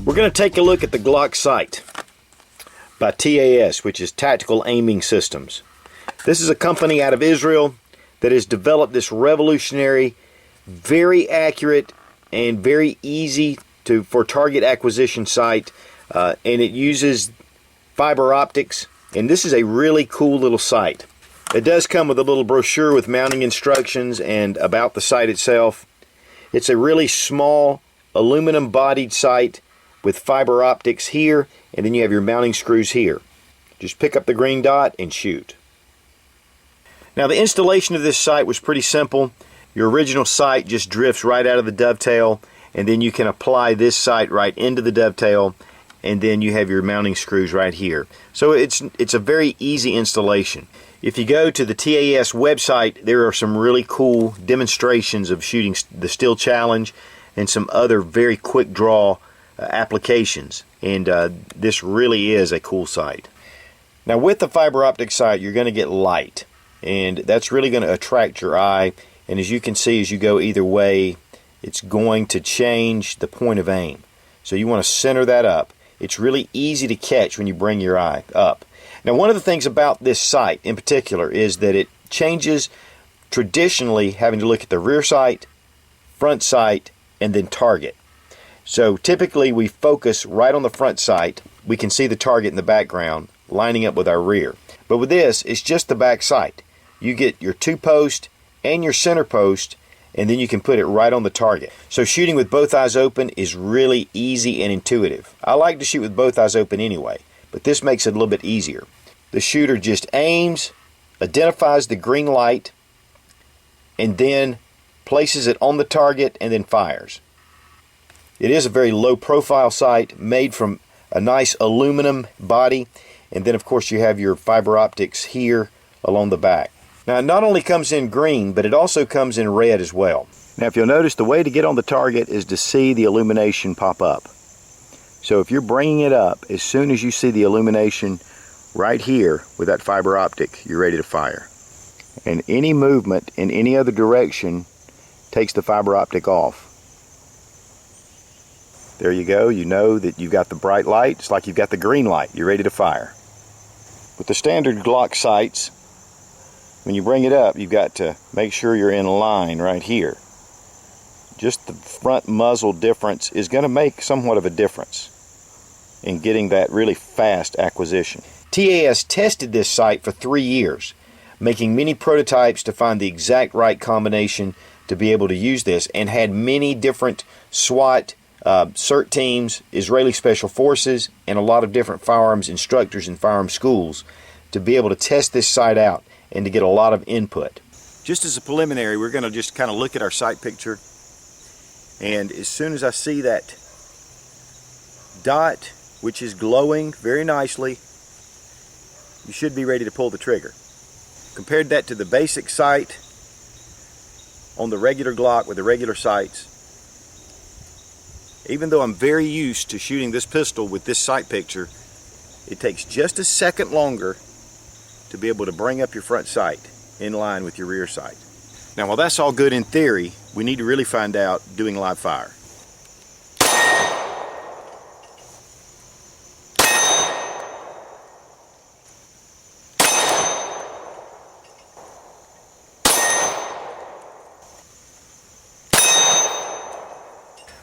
We're going to take a look at the Glock Sight by TAS, which is Tactical Aiming Systems. This is a company out of Israel that has developed this revolutionary, very accurate, and very easy for target acquisition sight, and it uses fiber optics, and this is a really cool little sight. It does come with a little brochure with mounting instructions and about the sight itself. It's a really small aluminum bodied sight with fiber optics here, and then you have your mounting screws here. Just pick up the green dot and shoot. Now the installation of this sight was pretty simple. Your original sight just drifts right out of the dovetail, and then you can apply this sight right into the dovetail, and then you have your mounting screws right here. So it's a very easy installation. If you go to the TAS website, there are some really cool demonstrations of shooting the Still Challenge and some other very quick draw applications, and this really is a cool sight. Now with the fiber optic sight, you're going to get light, and that's really going to attract your eye, and as you can see, as you go either way, it's going to change the point of aim. So you want to center that up. It's really easy to catch when you bring your eye up. Now one of the things about this sight in particular is that it changes traditionally having to look at the rear sight, front sight, and then target. So typically we focus right on the front sight. We can see the target in the background lining up with our rear. But with this, it's just the back sight. You get your 2-post and your center post, and then you can put it right on the target. So shooting with both eyes open is really easy and intuitive. I like to shoot with both eyes open anyway, but this makes it a little bit easier. The shooter just aims, identifies the green light, and then places it on the target and then fires. It is a very low profile sight made from a nice aluminum body, and then of course you have your fiber optics here along the back. Now it not only comes in green, but it also comes in red as well. Now if you'll notice, the way to get on the target is to see the illumination pop up. So if you're bringing it up, as soon as you see the illumination right here with that fiber optic, you're ready to fire. And any movement in any other direction takes the fiber optic off. There you go. You know that you've got the bright light. It's like you've got the green light. You're ready to fire. With the standard Glock sights, when you bring it up, you've got to make sure you're in line right here. Just the front muzzle difference is going to make somewhat of a difference in getting that really fast acquisition. TAS tested this sight for 3 years, making many prototypes to find the exact right combination to be able to use this, and had many different SWAT, CERT teams, Israeli Special Forces, and a lot of different firearms instructors in firearm schools to be able to test this sight out and to get a lot of input. Just as a preliminary, we're going to just kind of look at our sight picture, and as soon as I see that dot, which is glowing very nicely, you should be ready to pull the trigger. Compared that to the basic sight on the regular Glock with the regular sights, even though I'm very used to shooting this pistol with this sight picture, it takes just a second longer to be able to bring up your front sight in line with your rear sight. Now while that's all good in theory, we need to really find out doing live fire.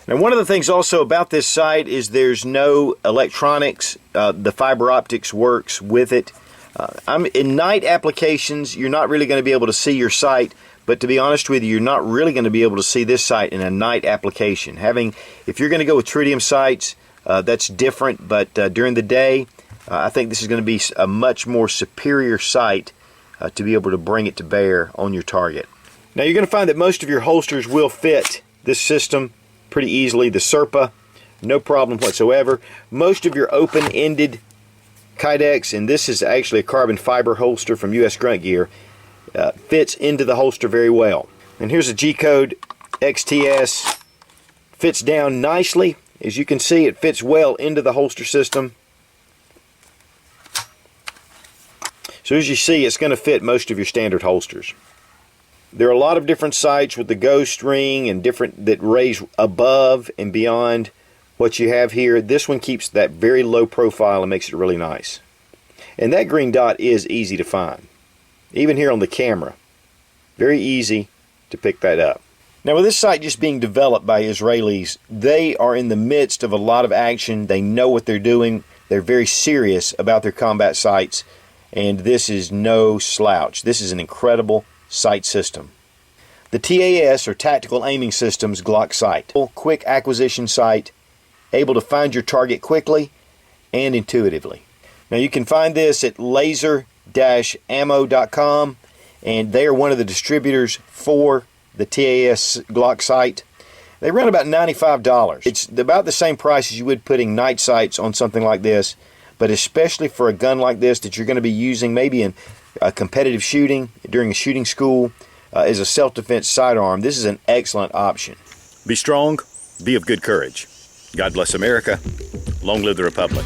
Now one of the things also about this sight is there's no electronics. The fiber optics works with it. In night applications, you're not really going to be able to see your sight, but to be honest with you, you're not really going to be able to see this sight in a night application. If you're going to go with tritium sights, that's different, but during the day, I think this is going to be a much more superior sight to be able to bring it to bear on your target. Now you're going to find that most of your holsters will fit this system pretty easily. The Serpa, no problem whatsoever. Most of your open-ended Kydex, and this is actually a carbon fiber holster from US Grunt Gear, fits into the holster very well. And here's a G-Code XTS. Fits down nicely. As you can see, it fits well into the holster system. So as you see, it's going to fit most of your standard holsters. There are a lot of different sights with the ghost ring and different that raise above and beyond what you have here. This one keeps that very low profile and makes it really nice. And that green dot is easy to find, even here on the camera. Very easy to pick that up. Now, with this sight just being developed by Israelis, they are in the midst of a lot of action. They know what they're doing. They're very serious about their combat sights, and this is no slouch. This is an incredible sight system. The TAS, or Tactical Aiming Systems, Glock Sight. Quick acquisition sight, able to find your target quickly and intuitively. Now, you can find this at laser-ammo.com, and they are one of the distributors for the TAS Glock Sight. They run about $95. It's about the same price as you would putting night sights on something like this, but especially for a gun like this that you're going to be using maybe in competitive shooting, during a shooting school, as a self-defense sidearm, this is an excellent option. Be strong, be of good courage. God bless America. Long live the Republic.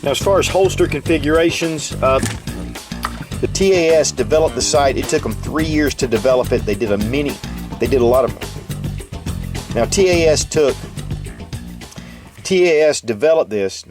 Now, as far as holster configurations, the TAS developed the sight. It took them 3 years to develop it. They did a lot of. Now, TAS developed this.